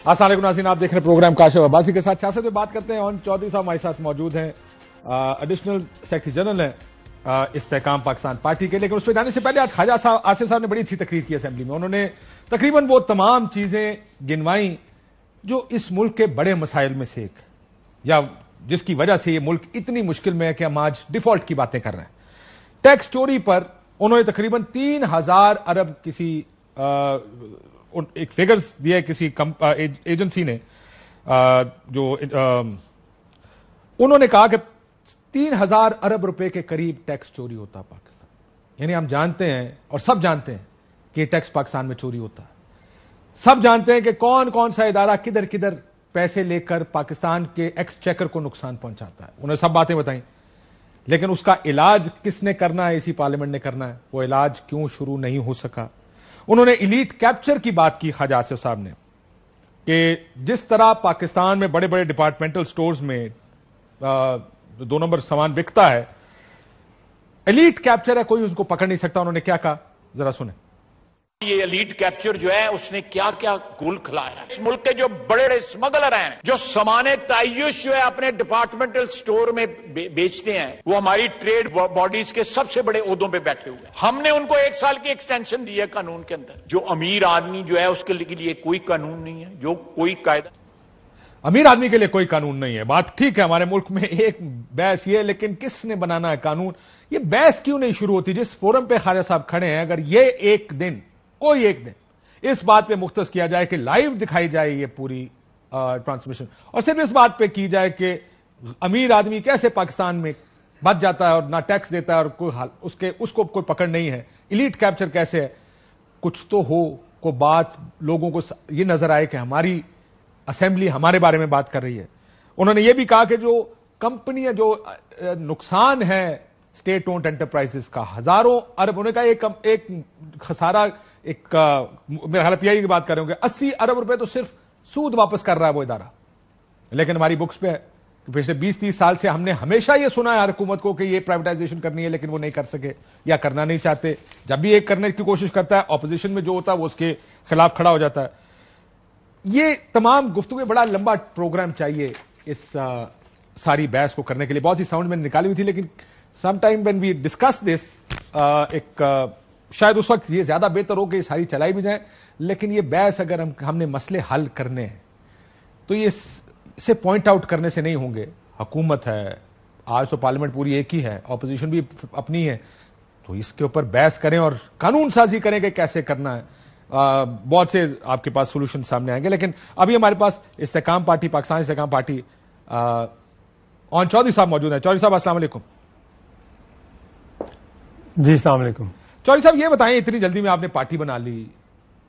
السلام علیکم ناظرین، آپ دیکھ رہے ہیں پروگرام کاشف عباسی کے ساتھ سیاست پہ بات کرتے ہیں. چودھری صاحب ہمارے ساتھ موجود ہیں، ایڈیشنل سیکرٹری جنرل ہیں استحکام پاکستان پارٹی کے. لیکن اس پہ جانے سے پہلے آج خواجہ آصف صاحب نے بڑی اچھی تقریر کی اسمبلی میں. انہوں نے تقریباً وہ تمام چیزیں گنوائیں جو اس ملک کے بڑے مسائل میں سے ایک، یا جس کی وجہ سے یہ ملک اتنی مشکل میں ہے کہ ہم آج ڈیفالٹ کی باتیں کر رہے ہیں. ٹیکس چوری پر انہوں نے تقریباً 3000 ارب کسی ایک فگرز دیا کسی ایجنسی نے، جو انہوں نے کہا کہ 3000 ارب روپے کے قریب ٹیکس چوری ہوتا پاکستان. یعنی ہم جانتے ہیں اور سب جانتے ہیں کہ ٹیکس پاکستان میں چوری ہوتا ہے. سب جانتے ہیں کہ کون کون سا ادارہ کدھر کدھر پیسے لے کر پاکستان کے ایکس چیکر کو نقصان پہنچاتا ہے. انہوں نے سب باتیں بتائیں، لیکن اس کا علاج کس نے کرنا ہے؟ اسی پارلیمنٹ نے کرنا ہے. وہ علاج کیوں شروع نہیں ہو سکا؟ انہوں نے ایلیٹ کیپچر کی بات کی خواجہ آصف صاحب نے، کہ جس طرح پاکستان میں بڑے بڑے ڈپارٹمنٹل سٹورز میں 2 نمبر سامان بکتا ہے، ایلیٹ کیپچر ہے، کوئی اس کو پکڑ نہیں سکتا. انہوں نے کیا کہا ذرا سنیں. یہ ایلیٹ کیپچر جو ہے اس نے کیا کیا گول کھلایا ہے. اس ملک کے جو بڑے بڑے اسمگلر ہیں، جو سامان تعیش جو ہے اپنے ڈپارٹمنٹل سٹور میں بیچتے ہیں، وہ ہماری ٹریڈ باڈیز کے سب سے بڑے عہدوں پہ بیٹھے ہوئے ہیں. ہم نے ان کو 1 سال کی ایکسٹینشن دی ہے قانون کے اندر. جو امیر آدمی جو ہے اس کے لیے کوئی قانون نہیں ہے، جو کوئی قاعدہ. امیر آدمی کے لیے کوئی قانون نہیں ہے، بات ٹھیک ہے. ہمارے ملک میں ایک بحث یہ ہے، لیکن کس نے بنانا ہے قانون؟ یہ بحث کیوں نہیں شروع ہوتی؟ جس فورم پہ خواجہ صاحب کھڑے ہیں، اگر یہ کوئی ایک دن اس بات پہ مختص کیا جائے کہ لائیو دکھائی جائے یہ پوری ٹرانسمیشن، اور صرف اس بات پہ کی جائے کہ امیر آدمی کیسے پاکستان میں بچ جاتا ہے اور نہ ٹیکس دیتا ہے اور کوئی حال اس کو کوئی پکڑ نہیں ہے، ایلیٹ کیپچر کیسے ہے، کچھ تو ہو کو بات لوگوں کو یہ نظر آئے کہ ہماری اسمبلی ہمارے بارے میں بات کر رہی ہے. انہوں نے یہ بھی کہا کہ جو کمپنیاں جو نقصان ہے اسٹیٹ اونڈ انٹرپرائزز کا ہزاروں ارب، انہوں نے کہا ایک خسارہ، ایک میرا خیال پی آئی کی بات کر رہے ہوں گے، 80 ارب روپے تو صرف سود واپس کر رہا ہے وہ ادارہ. لیکن ہماری بکس پہ ہے کہ پچھلے 20-30 سال سے ہم نے ہمیشہ یہ سنا ہے ہر حکومت کو کہ یہ پرائیویٹائزیشن کرنی ہے، لیکن وہ نہیں کر سکے یا کرنا نہیں چاہتے. جب بھی ایک کرنے کی کوشش کرتا ہے، اپوزیشن میں جو ہوتا ہے وہ اس کے خلاف کھڑا ہو جاتا ہے. یہ تمام گفتگو بڑا لمبا پروگرام چاہیے اس ساری بحث کو کرنے کے لیے. بہت سی ساؤنڈ میں نے نکالی ہوئی تھی، لیکن some time when we discuss this, ایک شاید اس وقت یہ زیادہ بہتر ہو کہ یہ ساری چلائی بھی جائیں. لیکن یہ بحث اگر ہم نے مسئلے حل کرنے ہیں تو یہ اسے پوائنٹ آؤٹ کرنے سے نہیں ہوں گے. حکومت ہے آج تو پارلیمنٹ پوری ایک ہی ہے، اپوزیشن بھی اپنی ہے، تو اس کے اوپر بحث کریں اور قانون سازی کریں کہ کیسے کرنا ہے. بہت سے آپ کے پاس سولوشن سامنے آئیں گے. لیکن ابھی ہمارے پاس استحکام پارٹی، پاکستان استحکام پارٹی چودھری صاحب موجود ہیں. چودھری صاحب السلام علیکم. جی السلام علیکم. چودھری صاحب یہ بتائیں، اتنی جلدی میں آپ نے پارٹی بنا لی،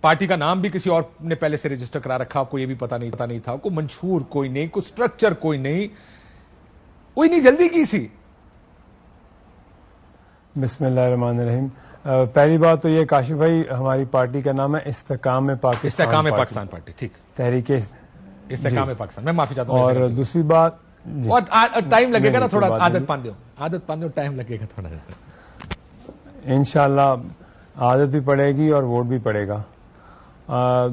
پارٹی کا نام بھی کسی اور نے پہلے سے رجسٹر کرا رکھا، آپ کو یہ بھی پتا نہیں تھا، کوئی منشور کوئی نہیں، کوئی سٹرکچر کوئی نہیں، کوئی نہیں، جلدی کی سی؟ بسم اللہ الرحمن الرحیم. پہلی بات تو یہ کاشف بھائی، ہماری پارٹی کا نام ہے استحکام پاکستان پارٹی. ٹھیک، تحریک استحکام پاکستان. میں معافی چاہتا ہوں. اور دوسری بات، ٹائم لگے گا نا تھوڑا، عادت پان دو، ٹائم لگے گا تھوڑا. انشاءاللہ عادت بھی پڑے گی اور ووٹ بھی پڑے گا.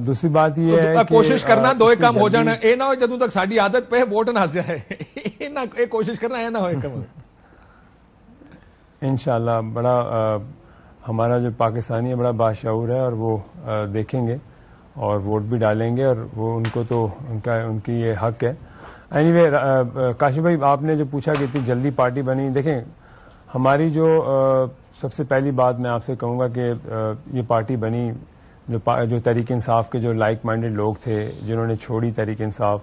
دوسری بات یہ ہے کہ کوشش کرنا دو ایک کام ہو جانا، اے نہ ہو جدوں تک ساڈی عادت پہ ووٹ نہ ہس جائے. کوشش کرنا اے نہ ہو کم. انشاءاللہ بڑا ہمارا جو پاکستانی ہے بڑا باشعور ہے، اور وہ دیکھیں گے اور ووٹ بھی ڈالیں گے، اور وہ ان کو تو ان کی یہ حق ہے. اینی وے کاشف بھائی، آپ نے جو پوچھا کہ اتنی جلدی پارٹی بنی، دیکھیں ہماری جو سب سے پہلی بات میں آپ سے کہوں گا کہ یہ پارٹی بنی جو تحریک انصاف کے جو لائک مائنڈڈ لوگ تھے، جنہوں نے چھوڑی تحریک انصاف،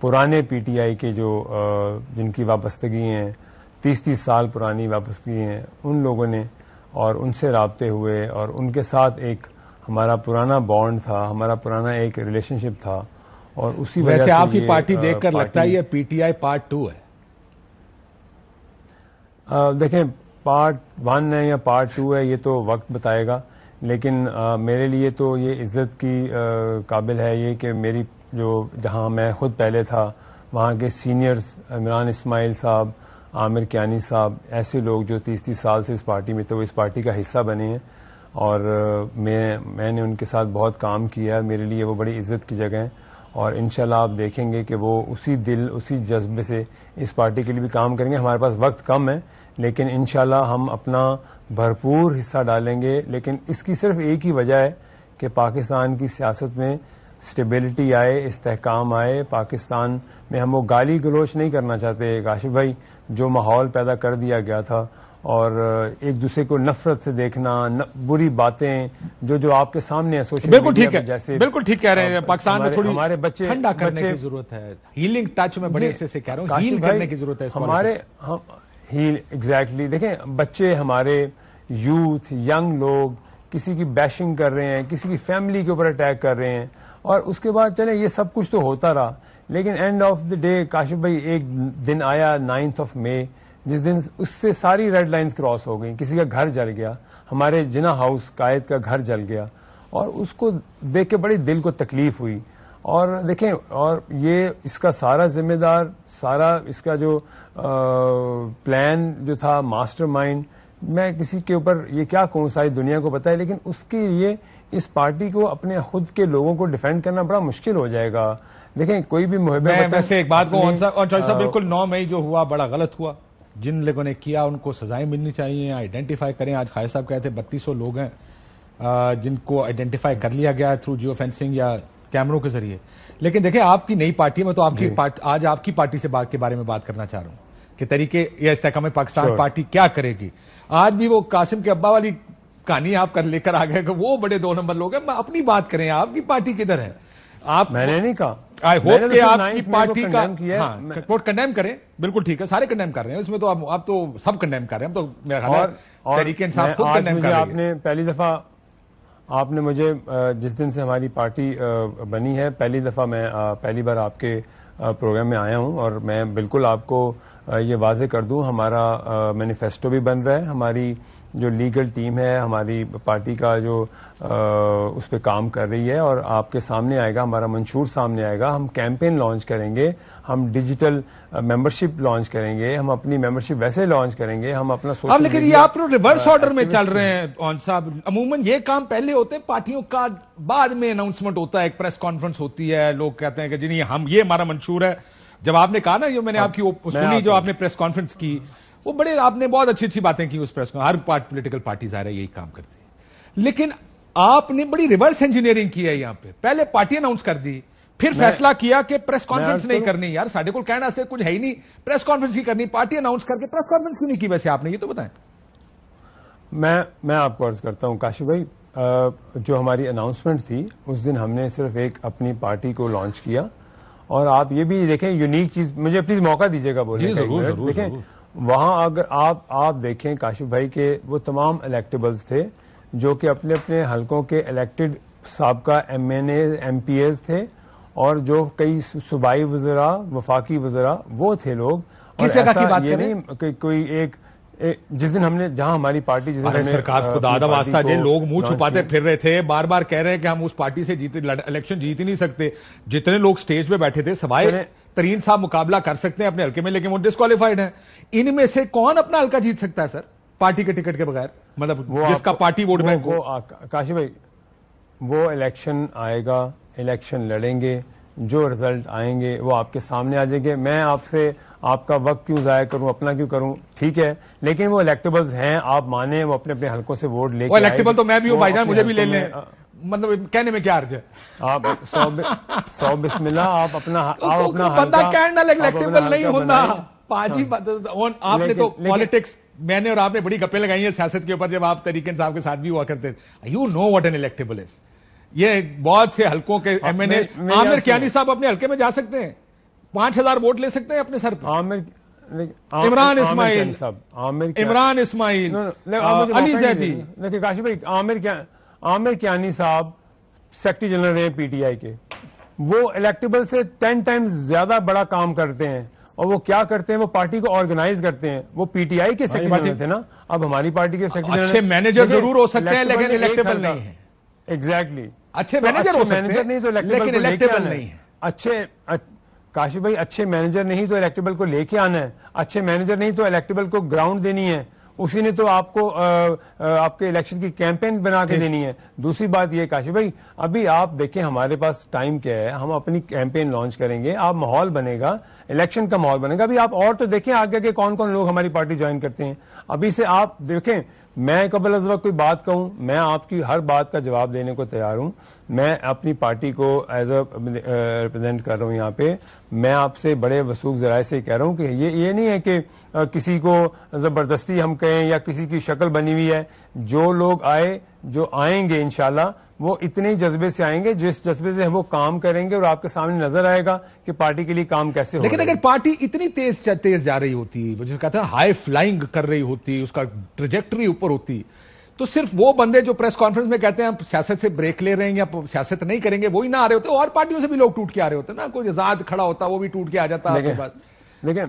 پرانے پی ٹی آئی کے جو جن کی وابستگی ہیں 30 سال پرانی وابستگی ہیں، ان لوگوں نے اور ان سے رابطے ہوئے، اور ان کے ساتھ ایک ہمارا پرانا بانڈ تھا، ہمارا پرانا ایک ریلیشن شپ تھا، اور اسی وجہ سے آپ کی پارٹی دیکھ کر لگتا ہے یہ پی ٹی آئی پارٹ 2 ہے. دیکھیں پارٹ 1 ہے یا پارٹ 2 ہے یہ تو وقت بتائے گا، لیکن میرے لیے تو یہ عزت کی قابل ہے یہ کہ میری جہاں میں خود پہلے تھا وہاں کے سینئرز، عمران اسماعیل صاحب، عامر کیانی صاحب، ایسے لوگ جو 30 سال سے اس پارٹی میں تو وہ اس پارٹی کا حصہ بنے ہیں، اور میں نے ان کے ساتھ بہت کام کیا ہے. میرے لیے وہ بڑی عزت کی جگہ ہیں. اور انشاءاللہ آپ دیکھیں گے کہ وہ اسی دل اسی جذبے سے اس پارٹی کے لیے بھی کام کریں گے. ہمارے پاس وقت کم ہے لیکن انشاءاللہ ہم اپنا بھرپور حصہ ڈالیں گے. لیکن اس کی صرف ایک ہی وجہ ہے کہ پاکستان کی سیاست میں اسٹیبلٹی آئے, استحکام آئے. پاکستان میں ہم وہ گالی گلوچ نہیں کرنا چاہتے کاشف بھائی, جو ماحول پیدا کر دیا گیا تھا اور ایک دوسرے کو نفرت سے دیکھنا, بری باتیں جو آپ کے سامنے ہیں سوشل بالکل ٹھیک میڈیا ہے, جیسے بالکل ٹھیک کہہ رہے ہیں. پاکستان میں تھوڑی ہمارے بچے ٹھنڈا کرنے کی ضرورت ہے, ہیلنگ ٹچ میں بڑے حصے سے کہہ رہا ہوں, ہیل کرنے کی ضرورت ہے ہمارے ہیل ایگزیکٹلی. دیکھیں بچے ہمارے, یوتھ, ینگ لوگ کسی کی بیشنگ کر رہے ہیں, کسی کی فیملی کے اوپر اٹیک کر رہے ہیں, اور اس کے بعد چلیں یہ سب کچھ تو ہوتا رہا, لیکن and of the day Kashif بھائی ایک دن آیا 9 مئی جس دن اس سے ساری ریڈ لائنز کراس ہو گئیں. کسی کا گھر جل گیا, ہمارے جناح ہاؤس قائد کا گھر جل گیا, اور اس کو دیکھ کے بڑی دل کو تکلیف ہوئی. اور دیکھیں, اور یہ اس کا سارا ذمہ دار, سارا اس کا جو پلان جو تھا, ماسٹر مائنڈ, میں کسی کے اوپر یہ کیا کہوں, ساری دنیا کو پتا ہے, لیکن اس کے لیے اس پارٹی کو اپنے خود کے لوگوں کو ڈیفینڈ کرنا بڑا مشکل ہو جائے گا. دیکھیں کوئی بھی محب ویسے ایک بات کو صاحب بالکل 9 مئی جو ہوا بڑا غلط ہوا. جن لوگوں نے کیا ان کو سزائیں ملنی چاہیے, آئیڈینٹیفائی کریں. آج خالد صاحب کہتے 3200 لوگ ہیں جن کو آئیڈینٹیفائی کر لیا گیا تھرو جیو فینسنگ یا کیمروں کے ذریعے. لیکن دیکھیں آپ کی نئی پارٹی میں تو آپ کی آج آپ کی پارٹی سے کے بارے میں بات کرنا چاہ رہا ہوں کہ طریقے یا استحکام پاکستان پارٹی کیا کرے گی. آج بھی وہ قاسم کے ابا والی کہانی آپ لے کر آ گئے کہ وہ بڑے 2 نمبر لوگ ہیں. اپنی بات کریں, آپ کی پارٹی کدھر ہے؟ آپ میں نے نہیں کہا, آئی ہوپ کہ آپ کی پارٹی کا کوٹ کنڈیم کریں. بالکل ٹھیک ہے, سارے کنڈیم کر رہے ہیں اس میں تو, آپ تو سب کنڈیم کر رہے ہیں. تو میرا خیال ہے تحریک انصاف خود کنڈیم کر رہی ہے. آپ نے پہلی دفعہ آپ نے مجھے جس دن سے ہماری پارٹی بنی ہے پہلی دفعہ میں پہلی بار آپ کے پروگرام میں آیا ہوں, اور میں بالکل آپ کو یہ واضح کر دوں, ہمارا مینیفیسٹو بھی بن رہا ہے, ہماری جو لیگل ٹیم ہے ہماری پارٹی کا جو اس پہ کام کر رہی ہے, اور آپ کے سامنے آئے گا, ہمارا منشور سامنے آئے گا. ہم کیمپین لانچ کریں گے, ہم ڈیجیٹل ممبرشپ لانچ کریں گے, ہم اپنی ممبرشپ ویسے لانچ کریں گے, ہم اپنا سوشل. لیکن یہ آپ ریورس آرڈر میں چل رہے ہیں اون صاحب. عموماً یہ کام پہلے ہوتے ہیں پارٹیوں کا, بعد میں اناؤنسمنٹ ہوتا ہے, ایک پریس کانفرنس ہوتی ہے, لوگ کہتے ہیں کہ جی ہم یہ ہمارا منشور ہے. جب آپ نے کہا نا, یہ میں نے آپ کی سنی جو آپ نے پریس کانفرنس کی, وہ بڑے آپ نے بہت اچھی اچھی باتیں کی اس پریس کو. ہر پولیٹیکل پارٹی ظاہر ہے یہی کام کرتی ہے, لیکن آپ نے بڑی ریورس انجینئرنگ کی ہے یہاں پہ. پہلے پارٹی اناؤنس کر دی, پھر فیصلہ کیا کہ پریس کانفرنس نہیں کرنی. یار ساڈے کو کہنا سے کچھ ہے ہی نہیں, پریس کانفرنس ہی کرنی. پارٹی اناؤنس کر کے پریس کانفرنس کیوں نہیں کی ویسے آپ نے, یہ تو بتائیں. میں آپ کو عرض کرتا ہوں کاشف بھائی, جو ہماری اناؤنسمنٹ تھی اس دن ہم نے صرف ایک اپنی پارٹی کو لانچ کیا. اور آپ یہ بھی دیکھیں, یونیک چیز, مجھے پلیز موقع دیجیے گا بولنے کا. دیکھیں وہاں اگر آپ دیکھیں کاشف بھائی کہ وہ تمام الیکٹیبلز تھے جو کہ اپنے اپنے حلقوں کے الیکٹڈ سابقہ ایم پی ایز تھے, اور جو کئی صوبائی وزراء, وفاقی وزراء وہ تھے لوگ. کس جگہ کی بات کریں؟ کہ کوئی ایک جس دن ہم نے, جہاں ہماری پارٹی جس دن سرکار خدا دا واسطہ جی لوگ منہ چھپاتے پھر رہے تھے, بار بار کہہ رہے ہیں کہ ہم اس پارٹی سے الیکشن جیت ہی نہیں سکتے. جتنے لوگ سٹیج پہ بیٹھے تھے سوائے ترین صاحب مقابلہ کر سکتے ہیں اپنے حلقے میں, لیکن وہ ڈسکوالیفائڈ ہیں. ان میں سے کون اپنا حلقہ جیت سکتا ہے سر پارٹی کے ٹکٹ کے بغیر, مطلب جس کا پارٹی ووٹ بینک ہو؟ کاشف بھائی وہ الیکشن آئے گا, الیکشن لڑیں گے, جو رزلٹ آئیں گے وہ آپ کے سامنے آ جائیں گے. میں آپ سے آپ کا وقت کیوں ضائع کروں, اپنا کیوں کروں, ٹھیک ہے, لیکن وہ الیکٹیبلز ہیں, آپ مانیں, وہ اپنے اپنے حلقوں سے ووٹ لے کے الیکٹیبل تو میں بھی ہوں بھائی جان, مجھے بھی لے لیں, مطلب کہنے میں کیا عرض ہے. آپ 100 بسم اللہ, آپ اپنا بندہ کینڈل الیکٹیبل نہیں ہوتا پاجی. آپ نے تو پالیٹکس, میں نے اور آپ نے بڑی گپیں لگائی ہیں سیاست کے اوپر, جب آپ طریق انصاف کے ساتھ بھی ہوا کرتے تھے. You know what an electable is. یہ بہت سے حلقوں کے M N A, Aamir Kiani صاحب اپنے حلقے میں جا سکتے ہیں, 5000 ووٹ لے سکتے ہیں اپنے سر پہ. عمران اسماعیل, علی زیدی. لیکن کاشف بھائی عامر کیانی صاحب سیکرٹری جنرل رہے پی ٹی آئی کے, وہ الیکٹیبل سے 10 ٹائمز زیادہ بڑا کام کرتے ہیں. اور وہ کیا کرتے ہیں, وہ پارٹی کو آرگنائز کرتے ہیں. وہ پی ٹی آئی کے سیکرٹری جنرل تھے نا, اب ہماری پارٹی کے سیکرٹری جنرل. اچھے مینیجر ضرور ہو سکتے ہیں لیکن الیکٹیبل نہیں ہے. ایگزیکٹلی, اچھے مینیجر ہو سکتے ہیں نہیں تو الیکٹیبل نہیں ہے. اچھے کاشف بھائی اچھے مینیجر نہیں تو الیکٹیبل کو لے کے آنا ہے, اچھے مینیجر نہیں تو الیکٹیبل کو گراؤنڈ دینی ہے, اسی نے تو آپ کو آپ کے الیکشن کی کیمپین بنا کے دینی ہے. دوسری بات یہ کاشف بھائی ابھی آپ دیکھیں ہمارے پاس ٹائم کیا ہے, ہم اپنی کیمپین لانچ کریں گے, آپ ماحول بنے گا, الیکشن کا ماحول بنے گا. ابھی آپ اور تو دیکھیں آگے کے کون کون لوگ ہماری پارٹی جوائن کرتے ہیں. ابھی سے آپ دیکھیں, میں قبل از وقت کوئی بات کہوں, میں آپ کی ہر بات کا جواب دینے کو تیار ہوں. میں اپنی پارٹی کو ایز اے ریپرزینٹ کر رہا ہوں یہاں پہ. میں آپ سے بڑے وثوق ذرائع سے کہہ رہا ہوں کہ یہ نہیں ہے کہ کسی کو زبردستی ہم کہیں یا کسی کی شکل بنی ہوئی ہے. جو لوگ جو آئیں گے انشاءاللہ وہ اتنے ہی جذبے سے آئیں گے جس جذبے سے وہ کام کریں گے, اور آپ کے سامنے نظر آئے گا کہ پارٹی کے لیے کام کیسے ہو. لیکن اگر پارٹی اتنی تیز جا رہی ہوتی, وہ جسے کہتے ہیں ہائی فلائنگ کر رہی ہوتی, اس کا ٹریجیکٹری اوپر ہوتی, تو صرف وہ بندے جو پریس کانفرنس میں کہتے ہیں ہم سیاست سے بریک لے رہے ہیں یا سیاست نہیں کریں گے وہی نہ آ رہے ہوتے, اور پارٹیوں سے بھی لوگ ٹوٹ کے آ رہے ہوتے نا. کوئی آزاد کھڑا ہوتا وہ بھی ٹوٹ کے آ جاتا. دیکھیں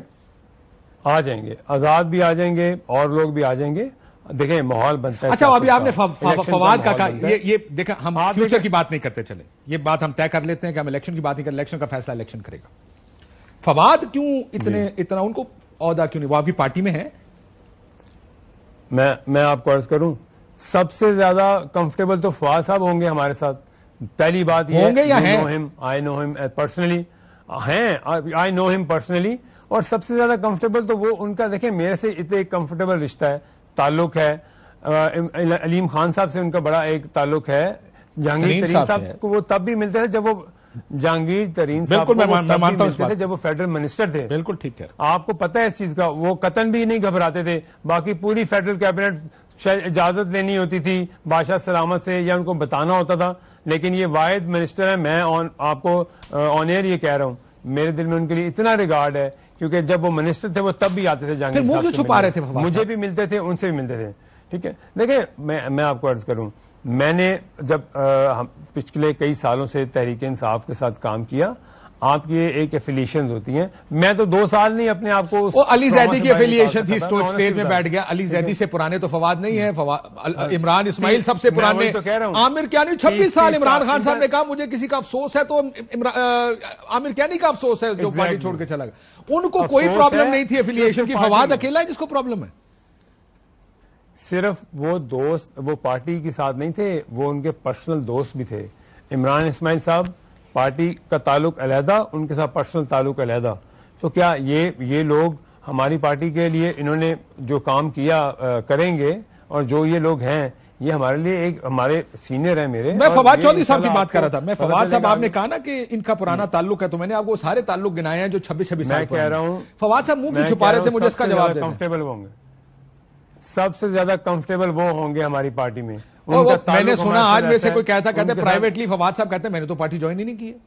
آ جائیں گے, آزاد بھی آ جائیں گے اور لوگ بھی آ جائیں گے. دیکھیں ماحول بنتا ہے. اچھا ابھی آپ نے فواد کا کہا, یہ دیکھیں ہم فیوچر کی بات نہیں کرتے, چلے یہ بات ہم طے کر لیتے ہیں کہ ہم الیکشن کی بات نہیں کرتے, الیکشن کا فیصلہ الیکشن کرے گا. فواد کیوں اتنا ان کو عہدہ کیوں نہیں, وہ آپ کی پارٹی میں ہے؟ میں آپ کو عرض کروں, سب سے زیادہ کمفرٹیبل تو فواد صاحب ہوں گے ہمارے ساتھ. پہلی بات یہ ہوں گے یا ہیں؟ آئی نو ہم پرسنلی, ہیں آئی نو ہم پرسنلی. اور سب سے زیادہ کمفرٹیبل تو وہ ان کا دیکھیں میرے سے اتنا ایک کمفرٹیبل رشتہ ہے, تعلق ہے. علیم خان صاحب سے ان کا بڑا ایک تعلق ہے. جہانگیر ترین صاحب کو وہ تب بھی ملتے تھے جب وہ جہانگیر ترین صاحب کو ملتے تھے جب وہ فیڈرل منسٹر تھے. بالکل ٹھیک ہے, آپ کو پتہ ہے اس چیز کا. وہ قطن بھی نہیں گھبراتے تھے. باقی پوری فیڈرل کیبنٹ اجازت لینی ہوتی تھی بادشاہ سلامت سے یا ان کو بتانا ہوتا تھا. لیکن یہ واحد منسٹر ہے, میں آپ کو آن ایئر یہ کہہ رہا ہوں, میرے دل میں ان کے لیے اتنا ریگارڈ ہے کیونکہ جب وہ منسٹر تھے وہ تب بھی آتے تھے جہانگیر صاحب سے, چھپا رہے تھے, مجھے بھی ملتے تھے, ان سے بھی ملتے تھے. ٹھیک ہے, دیکھیں میں آپ کو عرض کروں, میں نے جب پچھلے کئی سالوں سے تحریک انصاف کے ساتھ کام کیا, آپ کی ایک ایفیلیشنز ہوتی ہیں. میں تو 2 سال نہیں اپنے آپ کو علی زیدی کی ایفیلیشن تھی, اسٹیج میں بیٹھ گیا. علی زیدی سے پرانے تو فواد نہیں ہے, عمران اسماعیل سب سے پرانے, عامر کیانی 26 سال. عمران خان صاحب نے کہا مجھے کسی کا افسوس ہے تو عامر کیانی کا افسوس ہے جو پارٹی چھوڑ کے چلا گیا. ان کو کوئی پرابلم نہیں تھی ایفیلیشن کی, فواد اکیلا ہے جس کو پرابلم ہے. صرف وہ دوست وہ پارٹی کے ساتھ نہیں تھے, وہ ان کے پرسنل دوست بھی تھے. عمران اسماعیل صاحب پارٹی کا تعلق علیحدہ, ان کے ساتھ پرسنل تعلق علیحدہ. تو کیا یہ لوگ ہماری پارٹی کے لیے انہوں نے جو کام کیا کریں گے, اور جو یہ لوگ ہیں یہ ہمارے لیے ایک ہمارے سینئر ہیں میرے. میں فواد چودھری صاحب کی بات کر رہا تھا. میں فواد صاحب, آپ نے کہا نا کہ ان کا پرانا تعلق ہے, تو میں نے آپ کو سارے تعلق گنائے ہیں جو 26 سال کہہ رہا ہوں. فواد صاحب منہ کی چھپا رہے تھے, مجھے اس کا جواب دیں. کمفرٹیبل ہوں گے, سب سے زیادہ کمفرٹیبل وہ ہوں گے ہماری پارٹی میں. میں نے سنا آج میں سے کوئی کہتے پرائیویٹلی فواد صاحب کہتے ہیں میں نے تو پارٹی جوائن ہی نہیں کی ہے.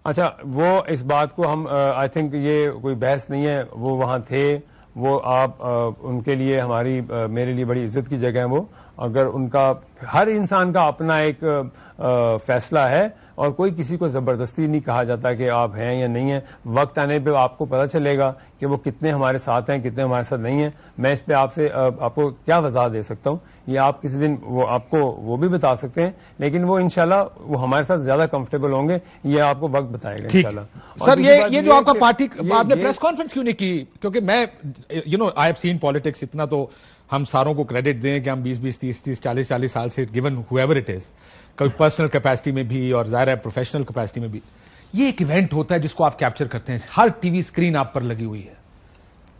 اچھا, وہ اس بات کو ہم آئی تھنک یہ کوئی بحث نہیں ہے. وہ وہاں تھے, وہ آپ ان کے لیے ہماری میرے لیے بڑی عزت کی جگہ ہے. وہ اگر ان کا ہر انسان کا اپنا ایک فیصلہ ہے, اور کوئی کسی کو زبردستی نہیں کہا جاتا کہ آپ ہیں یا نہیں ہیں. وقت آنے پہ آپ کو پتہ چلے گا کہ وہ کتنے ہمارے ساتھ ہیں, کتنے ہمارے ساتھ نہیں ہیں. میں اس پہ آپ کو کیا وضاحت دے سکتا ہوں, یہ آپ کسی دن وہ آپ کو وہ بھی بتا سکتے ہیں, لیکن وہ انشاءاللہ وہ ہمارے ساتھ زیادہ کمفرٹیبل ہوں گے, یہ آپ کو وقت بتائے گا انشاءاللہ. سر یہ جو آپ کا پارٹی, آپ نے پریس کانفرنس کیوں نہیں کی؟ کیونکہ میں آئی ہیو سین پالیٹکس, اتنا تو ہم ساروں کو کریڈٹ دیں کہ ہم 20 30 40 سال سے گیون ہوایور اٹ از, کبھی پرسنل کیپیسٹی میں بھی اور ظاہر ہے پروفیشنل کیپیسٹی میں بھی. یہ ایک ایونٹ ہوتا ہے جس کو آپ کیپچر کرتے ہیں, ہر ٹی وی اسکرین آپ پر لگی ہوئی ہے,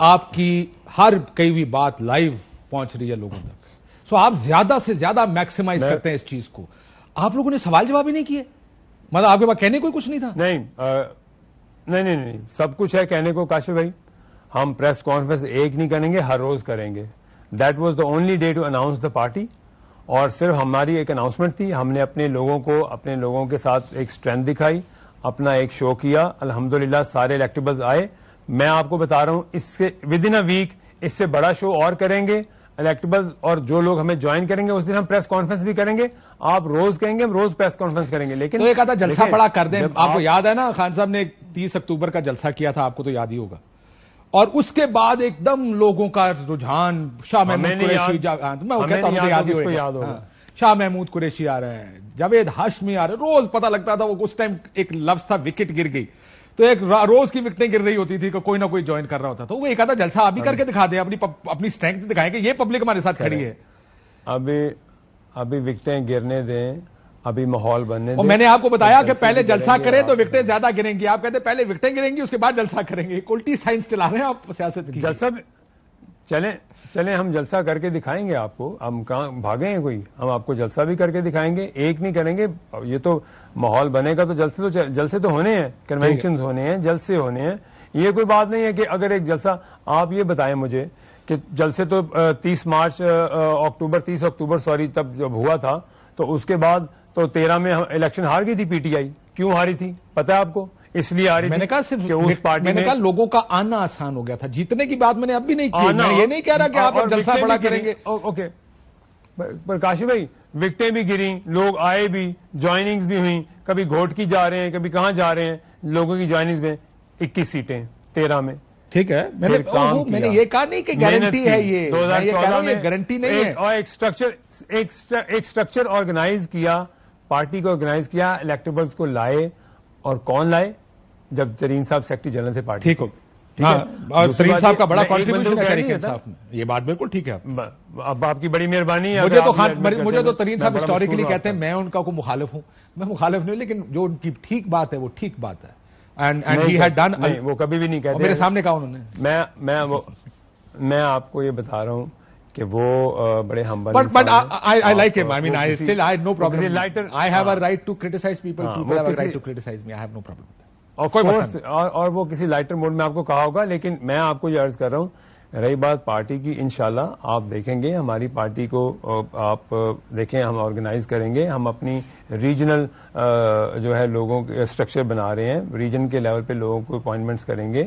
آپ کی ہر کئی بھی بات لائیو پہنچ رہی ہے لوگوں تک. سو آپ زیادہ سے زیادہ میکسیمائز کرتے ہیں اس چیز کو. آپ لوگوں نے سوال جواب ہی نہیں کیے, مطلب آپ کے پاس کہنے کوئی کچھ نہیں تھا؟ نہیں, سب کچھ ہے کہنے کو کاشف بھائی. ہم پریس کانفرنس ایک نہیں کریں گے, ہر روز کریں گے. That was the only day to announce the party. اور صرف ہماری ایک اناؤنسمنٹ تھی. ہم نے اپنے لوگوں کے ساتھ ایک اسٹرینتھ دکھائی, اپنا ایک شو کیا. الحمدللہ سارے الیکٹیبلز آئے. میں آپ کو بتا رہا ہوں اس سے ود ان اے ویک اس سے بڑا شو اور کریں گے الیکٹیبلز, اور جو لوگ ہمیں جوائن کریں گے اس دن ہم پریس کانفرنس بھی کریں گے. آپ روز کہیں گے, ہم روز پریس کانفرنس کریں گے. لیکن تو ایک آدھا جلسہ بڑا کر دیں. آپ کو یاد ہے نا خان صاحب نے 30 اکتوبر کا جلسہ کیا تھا, آپ کو تو یاد ہی ہوگا. اور اس کے بعد ایک دم لوگوں کا رجحان, شاہ محمود قریشی, شاہ محمود قریشی آ رہے ہیں, جاوید ہاشمی آ رہے ہیں, روز پتہ لگتا تھا. وہ اس ٹائم ایک لفظ تھا وکٹ گر گئی, تو ایک روز کی وکٹیں گر رہی ہوتی تھی کہ کوئی نہ کوئی جوائن کر رہا ہوتا. تو وہ ایک آدھا جلسہ آپ بھی کر کے دکھا دیں, اپنی اسٹرینتھ دکھائیں کہ یہ پبلک ہمارے ساتھ کھڑی ہے. ابھی وکٹیں گرنے دیں, ابھی ماحول بننے دیں. میں نے آپ کو بتایا کہ پہلے جلسہ کریں تو وکٹیں زیادہ گریں گی, آپ کہتے ہیں پہلے وکٹیں گریں گی اس کے بعد جلسہ کریں گے. الٹی سائنس چلا رہے ہیں آپ سیاست کی. جلسہ چلیں ہم جلسہ کر کے دکھائیں گے آپ کو. ہم کہاں بھاگے ہیں کوئی, ہم آپ کو جلسہ بھی کر کے دکھائیں گے. ایک نہیں کریں گے, یہ تو ماحول بنے گا تو جلسے تو ہونے ہیں, کنونشنز ہونے ہیں, جلسے ہونے ہیں. یہ کوئی بات نہیں ہے کہ اگر ایک جلسہ, آپ یہ بتائیں مجھے کہ جلسے تو 30 اکتوبر تب جب ہوا تھا تو اس کے بعد تو 13 میں الیکشن ہار گئی تھی پی ٹی آئی. کیوں ہاری تھی پتا ہے آپ کو؟ اس لیے آ رہی تھی. میں نے کہا صرف اس پارٹی میں نے کہا لوگوں کا آنا آسان ہو گیا تھا, جیتنے کی بات میں نے اب بھی نہیں کی. میں یہ نہیں کہہ رہا کہ آپ جلسہ بڑا کریں گے. اوکے پرکاش بھائی, وکٹیں بھی گریں, لوگ آئے بھی, جوائننگز بھی ہوئیں, کبھی گھوٹکی جا رہے ہیں, کبھی کہاں جا رہے ہیں. لوگوں کی جوائننگز میں 21 سیٹیں 13 میں. ٹھیک ہے, میں نے یہ کہا نہیں کہ گارنٹی ہے, یہ 2014 میں گارنٹی نہیں ہے. اور ایک سٹرکچر آرگنائز کیا, پارٹی کو آرگنائز کیا, الیکٹیبلز کو لائے. اور کون لائے؟ جب ترین صاحب سیکرٹری جنرل تھے پارٹی. ٹھیک ہو, اور ترین صاحب کا بڑا کنٹریبیوشن ہے تحریک انصاف میں, یہ بات بالکل ٹھیک ہے. اب آپ کی بڑی مہربانی ہے. مجھے تو ترین صاحب ہسٹوریکلی کہتے ہیں, میں ان کا کوئی مخالف ہوں, میں مخالف نہیں, لیکن جو ان کی ٹھیک بات ہے وہ ٹھیک بات ہے. وہ کبھی بھی نہیں کہتے. میرے سامنے کہا انہوں نے. میں آپ کو یہ بتا رہا ہوں کہ وہ بڑے ہمبل ہیں. But I like him. I mean, I have no problem. I have a right to criticize people. People have a right to criticize me. I have no problem with that. اور وہ کسی لائٹر موڈ میں آپ کو کہا ہوگا, لیکن میں آپ کو یہ عرض کر رہا ہوں, رہی بات پارٹی کی, انشاءاللہ آپ دیکھیں گے ہماری پارٹی کو, آپ دیکھیں ہم آرگنائز کریں گے. ہم اپنی ریجنل جو ہے لوگوں کے اسٹرکچر بنا رہے ہیں, ریجن کے لیول پہ لوگوں کو اپوائنٹمنٹس کریں گے.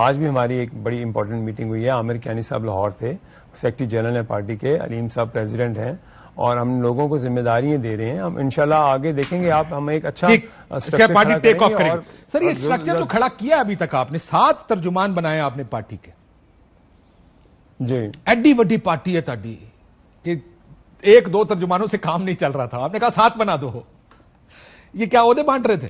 آج بھی ہماری ایک بڑی امپورٹنٹ میٹنگ ہوئی ہے. عامر کیانی صاحب لاہور تھے, سیکرٹری جنرل ہیں پارٹی کے, علیم صاحب پریزیڈنٹ ہیں, اور ہم لوگوں کو ذمہ داریاں دے رہے ہیں. ہم انشاءاللہ آگے دیکھیں گے, آپ ہمیں ایک اچھا اسٹرکچر پارٹی ٹیک آف کریں گے. سر یہ اسٹرکچر جو کھڑا کیا ابھی تک آپ نے, 7 ترجمان بنائے آپ نے پارٹی کے. جی ایڈی وڈی پارٹی ہے تاڈی کہ 1-2 ترجمانوں سے کام نہیں چل رہا تھا, آپ نے کہا 7 بنا دو. یہ کیا عہدے بانٹ رہے تھے؟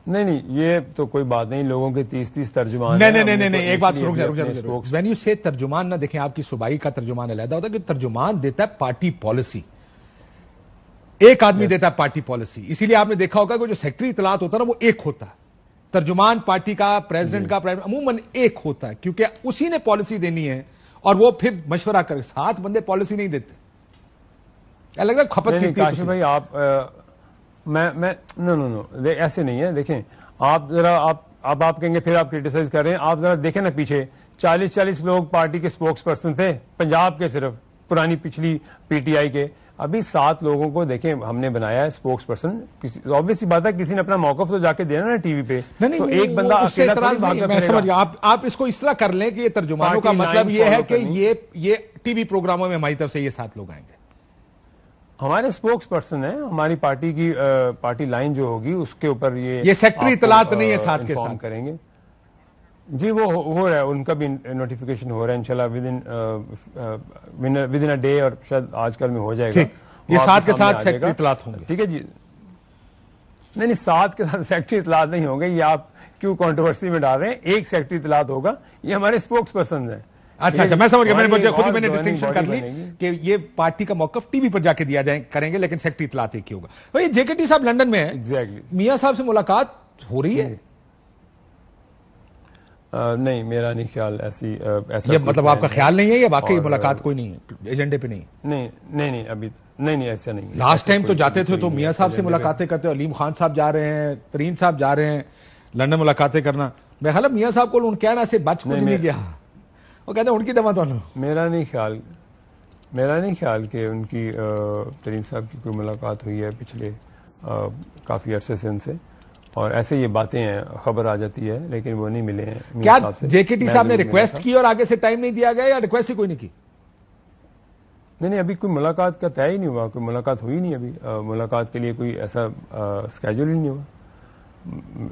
نہیں, یہ تو کوئی بات نہیں. لوگوں کے 30 ترجمان. نہیں, ایک بات رک جائے. وین یو سے ترجمان, نہ دیکھیں آپ کی صوبائی کا ترجمان علیحدہ ہوتا ہے, کہ ترجمان دیتا ہے پارٹی پالیسی. ایک آدمی دیتا ہے پارٹی پالیسی. اسی لیے آپ نے دیکھا ہوگا کہ جو سیکرٹری اطلاعات ہوتا ہے نا, وہ ایک ہوتا ہے. ترجمان پارٹی کا, پریزیڈنٹ کا عموماً ایک ہوتا ہے, کیونکہ اسی نے پالیسی دینی ہے, اور وہ پھر مشورہ کر. 7 بندے پالیسی نہیں دیتے. لگتا ہے کھپت کی. کاشف بھائی آپ نو ایسے نہیں ہے. دیکھیں آپ ذرا, آپ کہیں گے پھر آپ کریٹیسائز کر رہے ہیں. آپ ذرا دیکھیں نا پیچھے 40 لوگ پارٹی کے اسپوکس پرسن تھے پنجاب کے, صرف پرانی پچھلی پی ٹی آئی کے. ابھی 7 لوگوں کو دیکھیں ہم نے بنایا ہے اسپوکس پرسن. آبویس سی بات ہے, کسی نے اپنا موقف تو جا کے دینا نا ٹی وی پہ. تو ایک بندہ اکیلا میں سمجھ گیا. آپ اس کو اس طرح کر لیں کہ یہ ترجمانوں کا مطلب یہ ہے کہ یہ ٹی وی پروگراموں میں ہماری طرف سے یہ 7 لوگ آئیں گے. ہمارے اسپوکس پرسن ہیں, ہماری پارٹی کی پارٹی لائن جو ہوگی اس کے اوپر یہ سیکٹری اطلاعات نہیں ہے 7 کے ساتھ کریں گے. جی وہ ہو رہا ہے, ان کا بھی نوٹیفیکیشن ہو رہا ہے انشاءاللہ ود ان اے ڈے, اور شاید آج کل میں ہو جائے گا. یہ 7 کے ساتھ سیکٹری اطلاعات ہوں گے. ٹھیک ہے جی. نہیں 7 کے ساتھ سیکٹری اطلاعات نہیں ہوں گے. یہ آپ کیوں کنٹروورسی میں ڈال رہے ہیں؟ ایک سیکٹری اطلاعات ہوگا, یہ ہمارے اسپوکس پرسن ہیں. اچھا میں سمجھ گیا. میں نے ڈسٹنکشن کر لی کہ یہ پارٹی کا موقف ٹی وی پر جا کے دیا جائیں کریں گے, لیکن سیکٹری اطلاعات ایک ہی ہوگا. بھائی جے کے ٹی صاحب لندن میں ہیں, میاں صاحب سے ملاقات ہو رہی ہے؟ نہیں میرا نہیں خیال ایسا. یہ مطلب آپ کا خیال نہیں ہے یا واقعی ملاقات کوئی نہیں ہے, ایجنڈے پہ نہیں؟ نہیں ابھی نہیں ایسا نہیں. لاسٹ ٹائم تو جاتے تھے تو میاں صاحب سے ملاقاتیں کرتے, علیم خان صاحب جا رہے ہیں, ترین صاحب جا رہے ہیں لندن ملاقاتیں کرنا. میں خیال میاں صاحب کو ان کہنا سے بچ کچھ نہیں گیا, وہ کہتے ہیں ان کی دوا تو. میرا نہیں خیال کہ ان کی ترین صاحب کی کوئی ملاقات ہوئی ہے پچھلے کافی عرصے سے ان سے, اور ایسے یہ باتیں ہیں, خبر آ جاتی ہے, لیکن وہ نہیں ملے ہیں. کیا جے کے ٹی صاحب نے ریکویسٹ کی اور آگے سے ٹائم نہیں دیا گیا, یا ریکویسٹ ہی کوئی نہیں کی؟ نہیں ابھی کوئی ملاقات کا طے ہی نہیں ہوا, کوئی ملاقات ہوئی نہیں ابھی. ملاقات کے لیے کوئی ایسا اسکیجول ہی نہیں ہوا.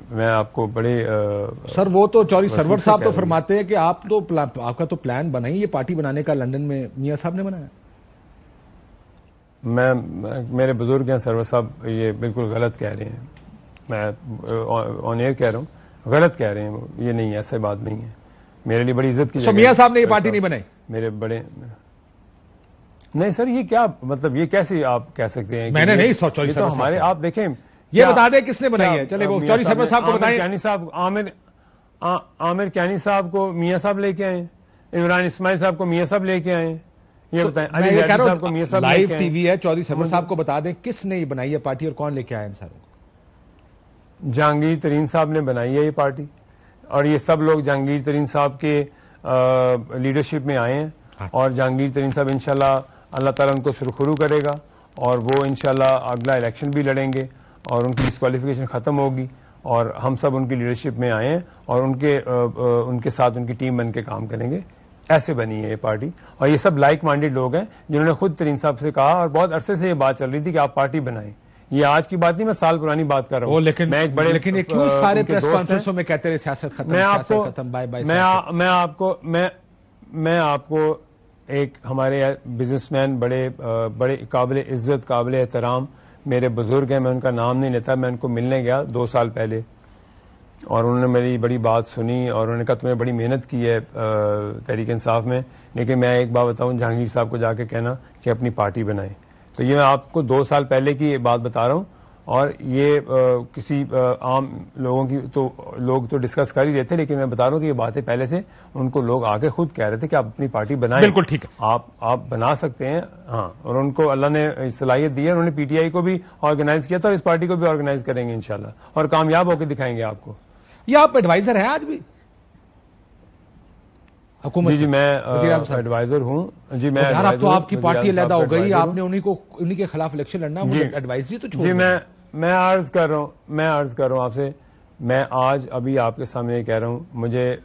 میں آپ کو بڑے سر وہ تو چوری سرور صاحب تو فرماتے ہیں کہ آپ کا تو پلان بنا ہی یہ پارٹی بنانے کا لندن میں, میاں صاحب نے بنایا. میرے بزرگ ہیں سرور صاحب, یہ بالکل غلط کہہ رہے ہیں. میں آن ایئر کہہ رہا ہوں, غلط کہہ رہے ہیں وہ, یہ نہیں ہے, ایسا بات نہیں ہے. میرے لیے بڑی عزت کی جگہ. میاں صاحب نے یہ پارٹی نہیں بنائی, میرے بڑے نہیں سر, یہ کیا مطلب, یہ کیسے آپ کہہ سکتے ہیں؟ میں نے نہیں سوچا. یہ تو ہمارے, آپ دیکھیں یہ بتا دیں کس نے بنائی ہے. چلے وہ چوہدری سرور صاحب کو بتائیں. کیانی صاحب, عامر کیانی صاحب کو میاں صاحب لے کے آئے, عمران اسماعیل صاحب کو میاں صاحب لے کے آئے, یہ بتائیں. علی زیدی صاحب کو میاں صاحب لے لائیو کے ٹی آئے. وی ہے, چوہدری سرور صاحب کو بتا دیں کس نے یہ بنائی ہے پارٹی اور کون لے کے آئے ان ساروں کو. جہانگیر ترین صاحب نے بنائی ہے یہ پارٹی, اور یہ سب لوگ جہانگیر ترین صاحب کے لیڈرشپ میں آئے ہیں, اور جہانگیر ترین صاحب انشاءاللہ اللہ تعالیٰ ان کو سرخرو کرے گا, اور وہ انشاءاللہ اگلا الیکشن بھی لڑیں گے, اور ان کی ڈسکوالیفیکیشن ختم ہوگی, اور ہم سب ان کی لیڈرشپ میں آئے ہیں, اور ان کے ساتھ ان کی ٹیم بن کے کام کریں گے. ایسے بنی ہے یہ پارٹی, اور یہ سب لائک مائنڈیڈ لوگ ہیں جنہوں نے خود ترین صاحب سے کہا, اور بہت عرصے سے یہ بات چل رہی تھی کہ آپ پارٹی بنائیں. یہ آج کی بات نہیں, میں سال پرانی بات کر رہا ہوں. لیکن یہ کیوں سارے پریس کانفرنسوں میں کہتے رہے سیاست ختم, سیاست ختم, بائے بائے. میں آپ کو ایک ہمارے بزنس مین, بڑے قابل عزت, قابل احترام میرے بزرگ ہیں, میں ان کا نام نہیں لیتا, میں ان کو ملنے گیا 2 سال پہلے, اور انہوں نے میری بڑی بات سنی, اور انہوں نے کہا تم نے بڑی محنت کی ہے تحریک انصاف میں, لیکن میں ایک بات بتاؤں, جہانگیر صاحب کو جا کے کہنا کہ اپنی پارٹی بنائیں. تو یہ میں آپ کو 2 سال پہلے کی بات بتا رہا ہوں, اور یہ کسی عام لوگوں کی لوگ تو ڈسکس کر ہی رہے تھے, لیکن میں بتا رہا ہوں کہ یہ باتیں پہلے سے ان کو لوگ آگے خود کہہ رہے تھے کہ آپ اپنی پارٹی بنائیں. بالکل ٹھیک ہے, آپ بنا سکتے ہیں. ہاں, اور ان کو اللہ نے صلاحیت دی ہے, انہوں نے پی ٹی آئی کو بھی آرگنائز کیا تھا, اور اس پارٹی کو بھی آرگنائز کریں گے انشاءاللہ, اور کامیاب ہو کے دکھائیں گے آپ کو. یہ آپ ایڈوائزر ہیں آج بھی حکومت؟ جی میں ایڈوائزر ہوں. جی میں یار, اب تو آپ کی پارٹی علیحدہ ہو گئی, آپ نے انہی کے خلاف الیکشن لڑنا, ایڈوائزری تو چھوڑ. جی میں عرض کر رہا ہوں آپ سے, میں آج ابھی آپ کے سامنے یہ کہہ رہا ہوں, مجھے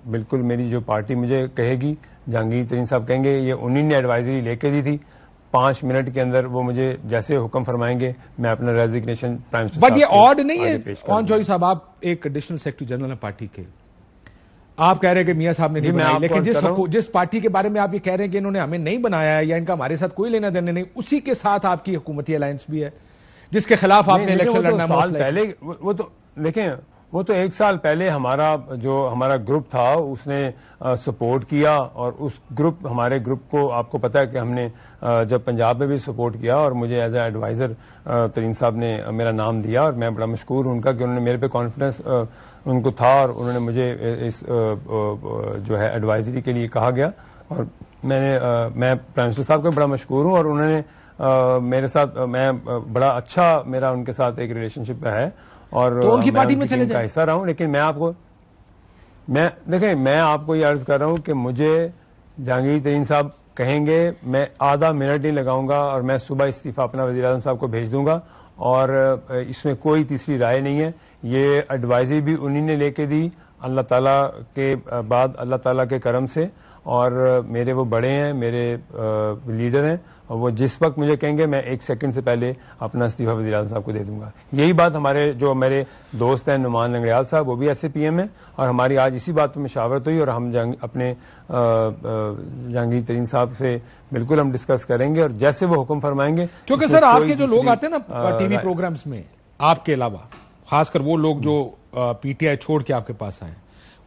بالکل میری جو پارٹی مجھے کہے گی, جہانگیر ترین صاحب کہیں گے یہ انہی نے ایڈوائزری لے کے دی تھی, 5 منٹ کے اندر وہ مجھے جیسے حکم فرمائیں گے میں اپنا ریزگنیشن پرائم منسٹر. بٹ یہ آڈ نہیں ہے کون چوہدری صاحب, آپ ایک ایڈیشنل سیکرٹری جنرل ہیں پارٹی کے, آپ کہہ رہے ہیں کہ میاں صاحب نے نہیں بنائی, لیکن جس پارٹی کے بارے میں آپ یہ کہہ رہے ہیں کہ انہوں نے ہمیں نہیں بنایا ہے یا ان کا ہمارے ساتھ کوئی لینا دینا نہیں, اسی کے ساتھ آپ کی حکومتی الائنس بھی ہے جس کے خلاف آپ نے الیکشن لڑنا پہلے. وہ تو دیکھیں, وہ تو 1 سال پہلے ہمارا گروپ تھا اس نے سپورٹ کیا, اور اس ہمارے گروپ کو آپ کو پتا ہے کہ ہم نے جب پنجاب میں بھی سپورٹ کیا, اور مجھے ایز اے ایڈوائزر ترین صاحب نے میرا نام دیا, اور میں بڑا مشکور ہوں ان کا کہ انہوں نے میرے پہ کانفیڈنس ان کو تھا, اور انہوں نے مجھے اس جو ہے ایڈوائزری کے لیے کہا گیا, اور میں پرائم منسٹر صاحب کا بڑا مشکور ہوں, اور انہوں نے میرے ساتھ میں بڑا اچھا میرا ان کے ساتھ ایک ریلیشن شپ ہے, اور ان کی پارٹی میں چلے کا حصہ رہا ہوں. لیکن میں آپ کو یہ عرض کر رہا ہوں کہ مجھے جہانگیر ترین صاحب کہیں گے, میں آدھا منٹ نہیں لگاؤں گا, اور میں صبح استعفیٰ اپنا وزیر اعظم صاحب کو بھیج دوں گا, اور اس میں کوئی تیسری رائے نہیں ہے. یہ ایڈوائزری بھی انہی نے لے کے دی, اللہ تعالیٰ کے بعد, اللہ تعالیٰ کے کرم سے, اور میرے وہ بڑے ہیں, میرے لیڈر ہیں, اور وہ جس وقت مجھے کہیں گے میں 1 سیکنڈ سے پہلے اپنا استعفیٰ وزیر اعظم صاحب کو دے دوں گا. یہی بات میرے دوست ہیں نعمان لنگڑیال صاحب, وہ بھی ایس اے پی ایم ہیں, اور ہماری آج اسی بات پہ مشاورت ہوئی, اور ہم اپنے جہانگیر ترین صاحب سے بالکل ہم ڈسکس کریں گے, اور جیسے وہ حکم فرمائیں گے. کیونکہ سر آپ کے جو لوگ آتے ہیں نا ٹی وی پروگرامز میں, آپ کے علاوہ خاص کر وہ لوگ جو پی ٹی آئی چھوڑ کے آپ کے پاس آئے,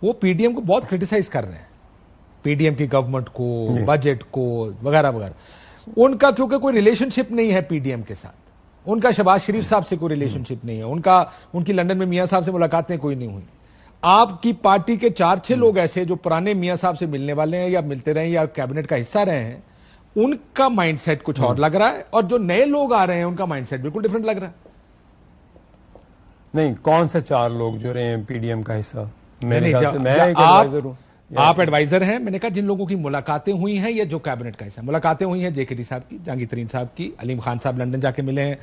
وہ پی ڈی ایم کو بہت کرٹیسائز کر رہے ہیں, پی ڈی ایم کی گورنمنٹ کو, بجٹ کو, وغیرہ وغیرہ. ان کا کیونکہ کوئی ریلیشن شپ نہیں ہے پی ڈی ایم کے ساتھ, ان کا شہباز شریف صاحب سے کوئی ریلیشن شپ نہیں ہے, ان کی لندن میں میاں صاحب سے ملاقاتیں کوئی نہیں ہوئی. آپ کی پارٹی کے 4-6 لوگ ایسے جو پرانے میاں صاحب سے ملنے والے ہیں یا ملتے رہے یا کیبنٹ کا حصہ رہے ہیں, ان کا مائنڈ سیٹ کچھ اور لگ رہا ہے, اور جو نئے لوگ آ رہے ہیں ان کا مائنڈ سیٹ بالکل ڈفرنٹ لگ رہا ہے. نہیں, کون سے 4 لوگ جو رہے ہیں پی ڈی ایم کا حصہ؟ میں ایک ایڈوائزر ہوں. آپ ایڈوائزر ہیں, میں نے کہا جن لوگوں کی ملاقاتیں ہوئی ہیں یا جو کیبنٹ کا حصہ, ملاقاتیں ہوئی ہیں جے کے ٹی صاحب کی, جہانگیر ترین صاحب کی, علیم خان صاحب لندن جا کے ملے ہیں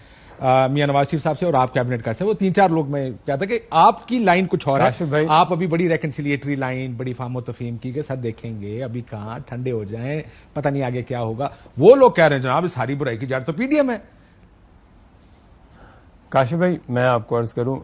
میاں نواز شریف صاحب سے, اور آپ کیبنٹ کا حصہ, وہ 3-4 لوگ. میں کہتا کہ آپ کی لائن کچھ اور ہے, آپ ابھی بڑی ریکنسیلیٹری لائن, بڑی فہم و تفہیم کی, کے ساتھ دیکھیں گے, ابھی کہاں ٹھنڈے ہو جائیں, پتہ نہیں آگے کیا ہوگا. وہ لوگ کہہ رہے ہیں جناب اس ساری برائی کی جڑ تو پی ڈی ایم ہے. کاشف بھائی, میں آپ کو عرض کروں,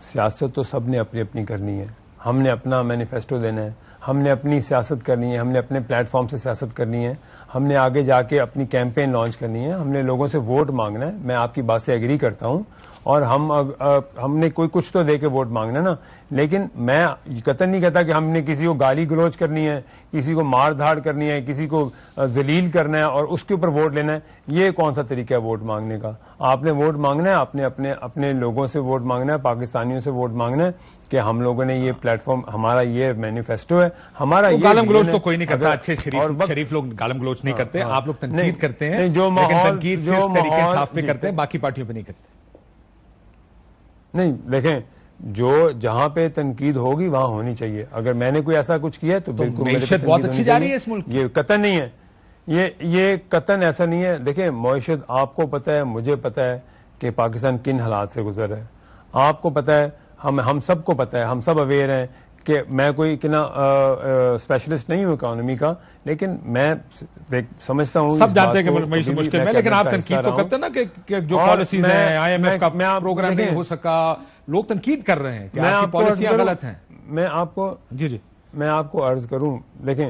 سیاست تو سب نے اپنی اپنی کرنی ہے. ہم نے اپنا مینیفیسٹو دینا ہے, ہم نے اپنی سیاست کرنی ہے, ہم نے اپنے پلیٹ فارم سے سیاست کرنی ہے, ہم نے آگے جا کے اپنی کیمپین لانچ کرنی ہے, ہم نے لوگوں سے ووٹ مانگنا ہے. میں آپ کی بات سے ایگری کرتا ہوں, اور ہم نے کوئی کچھ تو دے کے ووٹ مانگنا نا. لیکن میں قطعاً نہیں کہتا کہ ہم نے کسی کو گالی گلوچ کرنی ہے, کسی کو مار دھاڑ کرنی ہے, کسی کو ذلیل کرنا ہے اور اس کے اوپر ووٹ لینا ہے. یہ کون سا طریقہ ہے ووٹ مانگنے کا؟ آپ نے ووٹ مانگنا ہے, آپ نے اپنے لوگوں سے ووٹ مانگنا ہے, پاکستانیوں سے ووٹ مانگنا ہے کہ ہم لوگوں نے یہ پلیٹ فارم, ہمارا یہ مینیفیسٹو ہے, ہمارا یہ گالم گلوچ تو کوئی نہیں کرتا. اچھے شریف لوگ گالم گلوچ نہیں کرتے. آپ لوگ تنقید کرتے ہیں, لیکن تنقید صرف طریقے انصاف پہ کرتے ہیں, باقی پارٹیوں پہ نہیں کرتے. نہیں دیکھیں, جہاں پہ تنقید ہوگی وہاں ہونی چاہیے. اگر میں نے کوئی ایسا کچھ کیا تو بالکل معیشت بہت اچھی جا رہی ہے اس ملک. یہ قطعاً نہیں ہے, یہ قطعاً ایسا نہیں ہے. دیکھیں معیشت آپ کو پتہ ہے, مجھے پتہ ہے کہ پاکستان کن حالات سے گزر رہا ہے. آپ کو پتہ ہے, ہم سب کو پتہ ہے, ہم سب اویئر ہیں کہ میں کوئی اسپیشلسٹ نہیں ہوں اکانومی کا, لیکن میں سمجھتا ہوں سب جانتے ہیں کہ معیشت مشکل میں, لیکن آپ تنقید تو کرتے ہیں نا کہ جو پالیسیز ہیں, آئی ایم ایف کا پروگرام نہیں ہو سکا, لوگ تنقید کر رہے ہیں کہ آپ کی پالیسیاں غلط ہیں. میں آپ کو عرض کروں, دیکھیں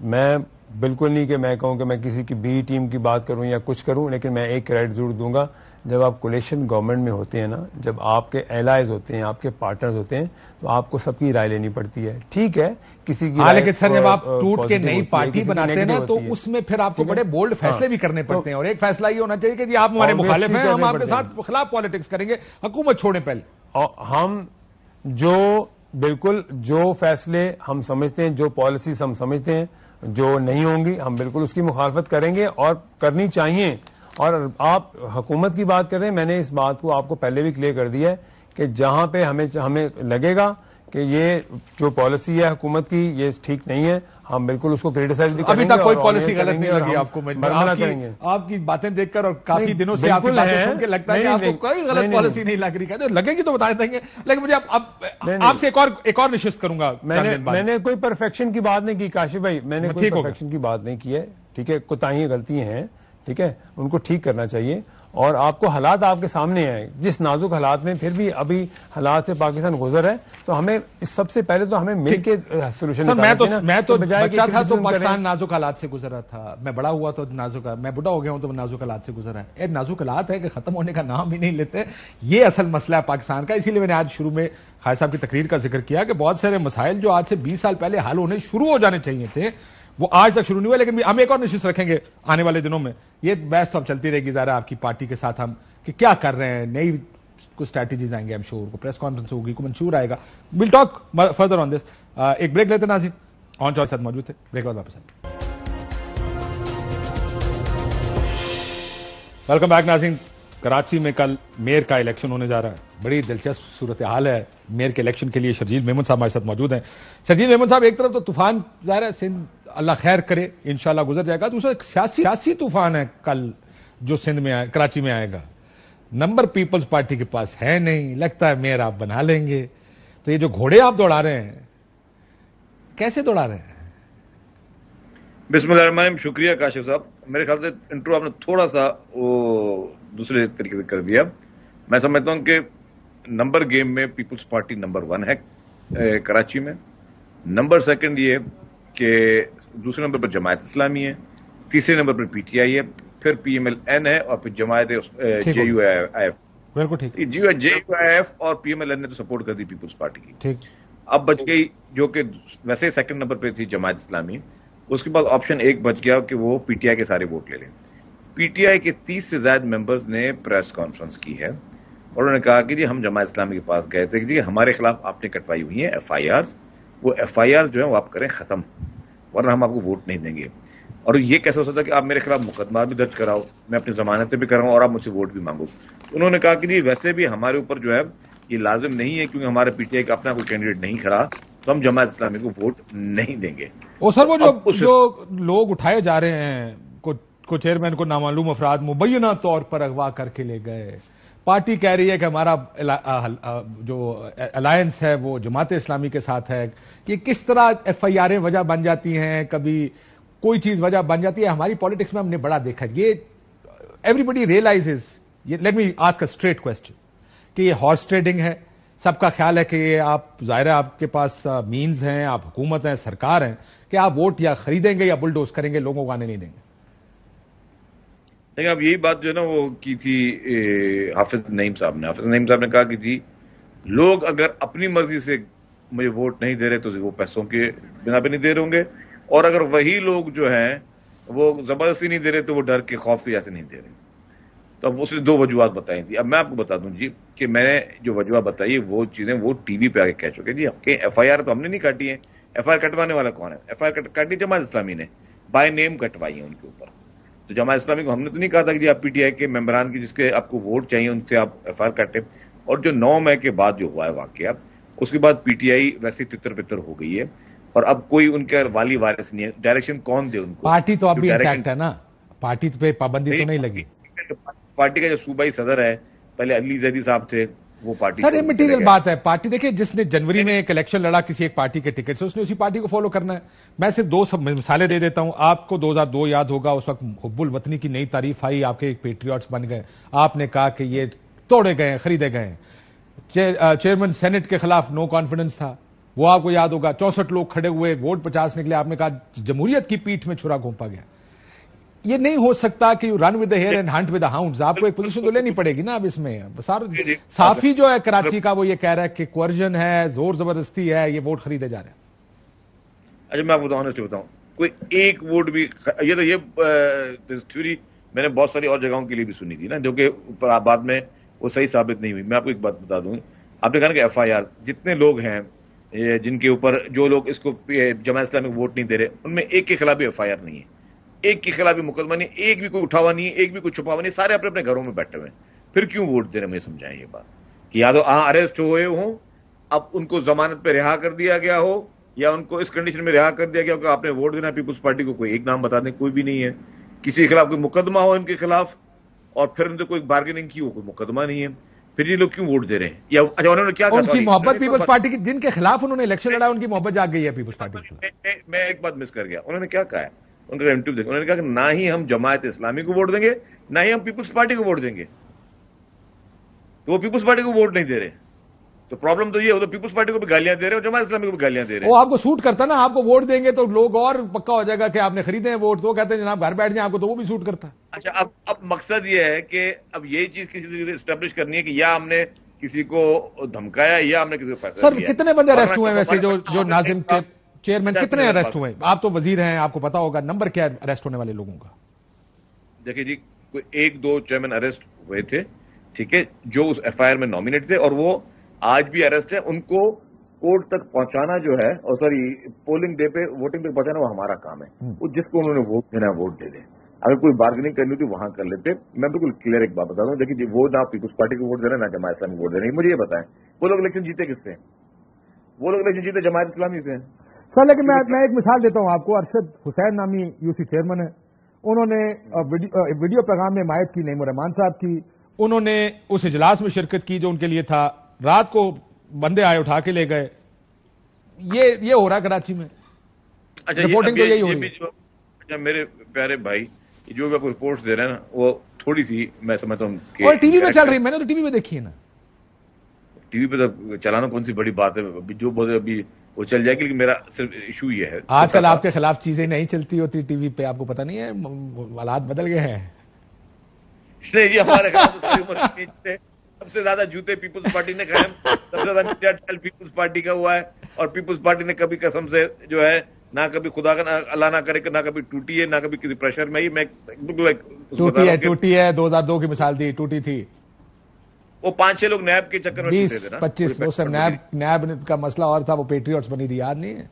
میں بالکل نہیں کہ میں کہوں کہ میں کسی کی بی ٹیم کی بات کروں یا کچھ کروں, لیکن میں ایک کریڈٹ ضرور دوں گا. جب آپ کولیشن گورنمنٹ میں ہوتے ہیں نا, جب آپ کے الائز ہوتے ہیں, آپ کے پارٹنرز ہوتے ہیں, تو آپ کو سب کی رائے لینی پڑتی ہے. ٹھیک ہے کسی کی, لیکن سر جب آپ ٹوٹ کے نئی پارٹی بناتے ہیں نا, تو اس میں پھر آپ کو بڑے بولڈ فیصلے بھی کرنے پڑتے ہیں, اور ایک فیصلہ یہ ہونا چاہیے کہ جی آپ ہمارے مخالف ہیں, ہم آپ کے ساتھ خلاف پالیٹکس کریں گے, حکومت چھوڑیں پہلے. ہم جو فیصلے ہم سمجھتے ہیں, جو پالیسیز ہم سمجھتے ہیں جو نہیں ہوں گی, ہم بالکل اس کی مخالفت کریں گے اور کرنی چاہیے. اور آپ حکومت کی بات کر رہے ہیں, میں نے اس بات کو آپ کو پہلے بھی کلیئر کر دیا ہے کہ جہاں پہ ہمیں لگے گا کہ یہ جو پالیسی ہے حکومت کی یہ ٹھیک نہیں ہے, ہم بالکل اس کو کریٹیسائز بھی کریں گے. ابھی تک کوئی پالیسی غلط نہیں لگی آپ کو؟ آپ کی باتیں دیکھ کر اور کافی دنوں سے آپ کی باتیں سن کے لگتا ہے کہ آپ کو کوئی غلط پالیسی نہیں لگ رہی. لگے گی تو بتا دیں گے, لیکن مجھے آپ سے ایک اور نشست کروں گا. میں نے کوئی پرفیکشن کی بات نہیں کی کاشف بھائی, میں نے کوئی پرفیکشن کی بات نہیں کی ہے. ٹھیک ہے, کوتاہیاں غلطیاں ہیں, ٹھیک ہے, ان کو ٹھیک کرنا چاہیے. اور آپ کو حالات آپ کے سامنے ہیں, جس نازک حالات میں پھر بھی ابھی حالات سے پاکستان گزر ہے, تو ہمیں سب سے پہلے تو ہمیں مل کے سولوشن. میں تو بچہ تھا تو پاکستان نازک حالات سے گزر رہا تھا, میں بڑا ہوا تو نازک, میں بڑا ہو گیا ہوں تو نازک حالات سے گزر رہا ہے. نازک حالات ہے کہ ختم ہونے کا نام ہی نہیں لیتے. یہ اصل مسئلہ ہے پاکستان کا. اسی لیے میں نے آج شروع میں خالد صاحب کی تقریر کا ذکر کیا کہ بہت سارے مسائل جو آج سے 20 سال پہلے حل ہونے شروع ہو جانے چاہیے تھے, وہ آج تک شروع نہیں ہوئے. لیکن ہم ایک اور نشست رکھیں گے آنے والے دنوں میں. یہ بحث تو اب چلتی رہے گی ظاہر آپ کی پارٹی کے ساتھ, ہم کہ کیا کر رہے ہیں, نئی کچھ اسٹریٹجیز آئیں گے, ہم شور کو پریس کانفرنس ہوگی, کو منشور آئے گا. ول ٹاک فردر آن دس. ایک بریک لیتے ناظرین, آن چوائس ساتھ موجود تھے, بریک بعد واپس آئیں. ویلکم بیک ناظرین. کراچی میں کل میئر کا الیکشن ہونے جا رہا ہے. بڑی دلچسپ صورتحال ہے میئر کے الیکشن کے لیے. شرجیل میمن صاحب ہمارے ساتھ موجود ہیں. شرجیل میمن صاحب, ایک طرف تو طوفان ظاہر ہے سندھ اللہ خیر کرے انشاءاللہ گزر جائے گا, دوسرا سیاسی طوفان ہے کل جو سندھ میں کراچی میں آئے گا. نمبر پیپلز پارٹی کے پاس ہے نہیں, لگتا ہے میئر آپ بنا لیں گے. تو یہ جو گھوڑے آپ دوڑا رہے ہیں, کیسے دوڑا رہے ہیں؟ بسم اللہ الرحمن الرحیم. شکریہ کاشف صاحب. میرے خیال سے انٹرو آپ نے تھوڑا سا وہ دوسرے طریقے سے کر دیا. میں سمجھتا ہوں کہ نمبر گیم میں پیپلز پارٹی نمبر 1 ہے کراچی میں. نمبر 2 یہ کہ دوسرے نمبر پر جماعت اسلامی ہے, تیسرے number per P T I ہے, پھر پی ایم ایل این ہے, اور پھر جماعت جے یو آئی ایف. بالکل ٹھیک. جے یو آئی ایف اور پی ایم ایل این نے تو سپورٹ کر دی پیپلز پارٹی کی. ٹھیک. اب بچ گئی جو کہ ویسے 2nd نمبر پہ تھی جماعت اسلامی. اس کے بعد آپشن 1 بچ گیا کہ وہ پی ٹی آئی کے سارے ووٹ لے لیں. پی ٹی آئی کے 30 سے زائد ممبرز نے پریس کانفرنس کی ہے, اور انہوں نے کہا کہ جی ہم جماعت اسلامی کے پاس گئے تھے کہ جی ہمارے خلاف آپ نے کٹوائی ہوئی ہیں ایف آئی آرز, وہ ایف آئی آر جو ہیں وہ آپ کریں ختم, ورنہ ہم آپ کو ووٹ نہیں دیں گے. اور یہ کیسے ہو سکتا ہے کہ آپ میرے خلاف مقدمات بھی درج کراؤ, میں اپنی ضمانتیں بھی کراؤں, اور آپ مجھ سے ووٹ بھی مانگو. انہوں نے کہا کہ جی ویسے بھی ہمارے اوپر جو ہے یہ لازم نہیں ہے, کیونکہ ہمارے پی ٹی آئی کا اپنا کوئی کینڈیڈیٹ نہیں کھڑا, تو ہم جماعت اسلامی کو ووٹ نہیں دیں گے. اور سر وہ جو لوگ اٹھائے جا رہے ہیں, کو چیئرمین کو نامعلوم افراد مبینہ طور پر اغوا کر کے لے گئے, پارٹی کہہ رہی ہے کہ ہمارا جو الائنس ہے وہ جماعت اسلامی کے ساتھ ہے. یہ کس طرح ایف آئی آریں وجہ بن جاتی ہیں, کبھی کوئی چیز وجہ بن جاتی ہے. ہماری پالیٹکس میں ہم نے بڑا دیکھا یہ, everybody realises, let me ask a straight question, کہ یہ ہارس ٹریڈنگ ہے. سب کا خیال ہے کہ یہ آپ ظاہر ہے آپ کے پاس مینز ہیں, آپ حکومت ہیں, سرکار ہیں, کہ آپ ووٹ یا خریدیں گے یا بلڈوز کریں گے, لوگوں کو آنے نہیں دیں گے. لیکن اب یہی بات جو ہے نا وہ کی تھی حافظ نعیم صاحب نے کہا کہ جی لوگ اگر اپنی مرضی سے مجھے ووٹ نہیں دے رہے تو وہ پیسوں کے بنا پہ نہیں دے رہے ہوں گے، اور اگر وہی لوگ جو ہیں وہ زبردستی نہیں دے رہے تو وہ ڈر کے خوف کی وجہ سے نہیں دے رہے. تو اب اس نے 2 وجوہات بتائی تھی. اب میں آپ کو بتا دوں جی کہ میں نے جو وجوہ بتائی وہ چیزیں وہ ٹی وی پہ آ کے کہہ چکے. جی کہ ایف آئی آر تو ہم نے نہیں کاٹی ہے، ایف آئی آر کٹوانے والا کون ہے؟ ایف آئی آر کاٹی جماعت اسلامی نے، بائی نیم کٹوائی ہے ان کے اوپر. تو جماعت اسلامی کو ہم نے تو نہیں کہا تھا کہ جی آپ پی ٹی آئی کے ممبران کی جس کے آپ کو ووٹ چاہیے ان سے آپ ایف آئی آر کاٹیں. اور جو 9 مئی کے بعد جو ہوا ہے واقعہ، اس کے بعد پی ٹی آئی ویسے تتر پتر ہو گئی ہے اور اب کوئی ان کے والی وارث نہیں ہے. ڈائریکشن کون دے ان کو؟ پارٹی تو اب بھی انٹیکٹ ہے نا، پارٹی پہ پابندی تو نہیں لگی. پارٹی کا جو صوبائی صدر ہے پہلے علی زیدی صاحب تھے، وہ پارٹی سر امٹیریل بات ہے. پارٹی دیکھیں جس نے جنوری میں ایک الیکشن لڑا کسی ایک پارٹی کے ٹکٹ سے، اس نے اسی پارٹی کو فالو کرنا ہے. میں صرف 2 مثالیں دے دیتا ہوں. آپ کو 2002 یاد ہوگا، اس وقت حب الوطنی کی نئی تعریف آئی، آپ کے ایک پیٹریوٹس بن گئے. آپ نے کہا کہ یہ توڑے گئے ہیں، خریدے گئے ہیں. چیئرمین سینٹ کے خلاف نو کانفیڈنس تھا، وہ آپ کو یاد ہوگا. 64 لوگ کھڑے ہوئے، ووٹ 50 نکلے. آپ نے کہا جمہوریت کی پیٹھ میں چھرا گھونپا گیا. یہ نہیں ہو سکتا کہ run with the hare and hunt with the hounds. آپ کو ایک پوزیشن تو لینی پڑے گی نا اب اس میں. صافی جو ہے کراچی کا وہ یہ کہہ رہا ہے کہ کوئرژن ہے، زور زبردستی ہے، یہ ووٹ خریدے جا رہے ہیں. اچھا میں آپ کو آنیسٹلی بتاؤں، کوئی ایک ووٹ بھی یہ تھیوری میں نے بہت ساری اور جگہوں کے لیے بھی سنی تھی نا، جو کہ بعد میں وہ صحیح ثابت نہیں ہوئی. میں آپ کو ایک بات بتا دوں، آپ نے کہا نا کہ ایف آئی آر جتنے لوگ ہیں جن کے اوپر جو لوگ اس کو جماعت اسلامی کو ووٹ نہیں دے رہے، ان میں ایک کے خلاف بھی ایف آئی آر نہیں ہے، ایک کے خلاف بھی مقدمہ نہیں، ایک بھی کوئی اٹھاوا نہیں ہے، ایک بھی کوئی چھپا ہوا نہیں. سارے اپنے اپنے گھروں میں بیٹھے ہوئے ہیں. پھر کیوں ووٹ دے رہے؟ مجھے سمجھائیں یہ بات کہ یا تو اریسٹ ہوئے ہوں، اب ان کو ضمانت پہ رہا کر دیا گیا ہو، یا ان کو اس کنڈیشن میں رہا کر دیا گیا ہو کہ آپ نے ووٹ دینا پیپلز پارٹی کو. کوئی ایک نام بتا دیں، کوئی بھی نہیں ہے. کسی کے خلاف کوئی مقدمہ ہو ان کے خلاف اور پھر ان سے کوئی بارگیننگ کی ہو، کوئی مقدمہ نہیں ہے. پھر یہ لوگ کیوں ووٹ دے رہے ہیں؟ یا اچھا انہوں نے کیا کہا؟ ان کی محبت پیپلز پارٹی کی، جن کے خلاف انہوں نے الیکشن لڑا، ان کی محبت جاگ گئی ہے پیپلز پارٹی. میں ایک بات مس کر گیا. انہوں نے کیا کہا ہے؟ ان کا انٹرویو دیکھا، انہوں نے کہا کہ نہ ہی ہم جماعت اسلامی کو ووٹ دیں گے، نہ ہی ہم پیپلز پارٹی کو ووٹ دیں گے. تو وہ پیپلز پارٹی کو ووٹ نہیں دے رہے. تو پرابلم تو یہ ہو، تو پیپلز پارٹی کو بھی گالیاں دے رہے ہیں اور جماعت اسلامی کو بھی گالیاں دے رہے ہیں. وہ آپ کو سوٹ کرتا نا، آپ کو ووٹ دیں گے تو لوگ اور پکا ہو جائے گا کہ آپ نے خریدے ہیں ووٹ. تو وہ کہتے ہیں جناب گھر بیٹھ جائیں، آپ کو تو وہ بھی سوٹ کرتا. اچھا اب مقصد یہ ہے کہ اب یہ چیز کسی طریقے سے اسٹیبلش کرنی ہے کہ یا ہم نے کسی کو دھمکایا یا ہم نے کسی کو فیصلہ سر کتنے بندے اریسٹ ہوئے ہیں ویسے جو ناظم کے چیئرمین کتنے اریسٹ ہوئے؟ آپ تو وزیر ہیں، آپ کو پتا ہوگا نمبر کیا ہے اریسٹ ہونے والے لوگوں کا. دیکھیں جی کوئی 1-2 چیئرمین اریسٹ ہوئے تھے، ٹھیک ہے، جو اس ایف آئی آر میں نامینیٹ تھے اور وہ آج بھی اریسٹ ہیں. ان کو کورٹ تک پہنچانا جو ہے، اور سوری پولنگ ڈے پہ ووٹنگ تک پہنچانا وہ ہمارا کام ہے. وہ جس کو انہوں نے ووٹ دینا ووٹ دے دیں. اگر کوئی بارگننگ کرنی ہوتی وہاں کر لیتے. میں بالکل کلیئر ایک بات بتا دوں، دیکھیے وہ نہ پیپلز پارٹی کو ووٹ دینا نہ جماعت اسلامی کو ووٹ دینا. مجھے یہ بتائیں وہ لوگ الیکشن جیتے کس سے؟ وہ لوگ الیکشن جیتے جماعت اسلامی سے. سر لیکن میں ایک مثال دیتا ہوں آپ کو. ارشد حسین نامی یو سی چیئرمین ہے، انہوں نے ویڈیو پیغام میں حمایت کی نعیم الرحمان صاحب کی. انہوں نے اس اجلاس میں شرکت کی جو ان کے لیے تھا. رات کو بندے آئے اٹھا کے لے گئے. یہ ہو رہا ہے کراچی میں. رپورٹنگ تو یہی ہو رہی ہے. اچھا میرے پیارے بھائی، جو بھی آپ کو رپورٹس دے رہے ہیں نا وہ تھوڑی سی میں سمجھتا ہوں کہ اور ٹی وی پہ چل رہی ہے. میں نے تو ٹی وی پہ دیکھی ہے نا. ٹی وی پہ تو چلانا کون سی بڑی بات ہے، جو بولے ابھی وہ چل جائے گی. لیکن میرا صرف ایشو یہ ہے آج کل آپ کے خلاف چیزیں نہیں چلتی ہوتی ٹی وی پہ، آپ کو پتہ نہیں ہے، حالات بدل گئے ہیں. نہیں جی ہمارے خلاف سب سے زیادہ جوتے پیپلز پارٹی نے کھائے، سب سے زیادہ میڈیا ٹرائل پیپلز پارٹی کا ہوا ہے. اور پیپلز پارٹی نے کبھی قسم سے جو ہے نہ کبھی خدا کا اللہ نہ کرے کہ نہ کبھی ٹوٹی ہے نہ کبھی کسی پریشر میں. میں بالکل ٹوٹی ہے 2002 کی مثال دی، ٹوٹی تھی. وہ 5-6 لوگ نیب کے چکر میں 20-25 وہ سب نیب کا مسئلہ اور تھا، وہ پیٹریوٹس بنی تھی، یاد نہیں ہے.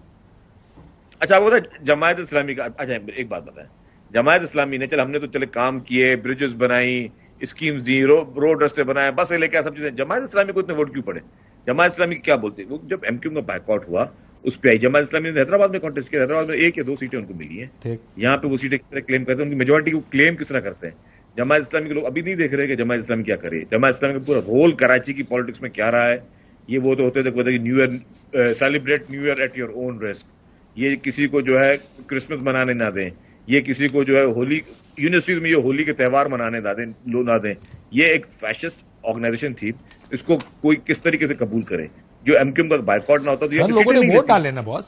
اچھا آپ بتائیں جماعت اسلامی کا. اچھا ایک بات بتائیں، جماعت اسلامی نے ہم نے تو چلے کام کیے، بریجز بنائی، اسکیمز دی، روڈ رستے بنائے، بس لے کے سب چیزیں. جماعت اسلامی کو اتنے ووٹ کیوں پڑے؟ جماعت اسلامی کیا بولتے ہیں؟ وہ جب ایم کیو کا بائیک آؤٹ ہوا اس پہ آئی. جماعت اسلامی نے حیدرآباد میں کانٹیسٹ کیا، حیدرآباد میں 1 یا 2 سیٹیں ان کو ملی ہیں. یہاں پہ وہ سیٹیں کس طرح کلیم کرتے ہیں، ان کی میجورٹی کو کلیم کس طرح کرتے ہیں. جماعت اسلامی کے لوگ ابھی نہیں دیکھ رہے کہ جماعت اسلامی کیا کرے. جماعت اسلامی کا پورا رول کراچی کی پالیٹکس میں کیا رہا ہے. یہ وہ تو ہوتے تھے new year, celebrate new year at your own risk. یہ کسی کو جو ہے کرسمس منانے نہ دیں، یہ کسی کو جو ہے ہولی یونیورسٹیز میں یہ ہولی کے تہوار منانے نہ دیں. یہ ایک فیشسٹ آرگنائزیشن تھی، اس کو کوئی کس طریقے سے قبول کرے. جو ایم کیو کا بائیک آؤٹ نہ ہوتا تو لوگوں نے ووٹ ڈالے نا باس.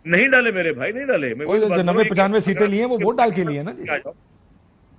نہیں ڈالے میرے بھائی، نہیں ڈالے. 90-95 سیٹیں لی ہیں وہ ووٹ ڈال کے لیے نا.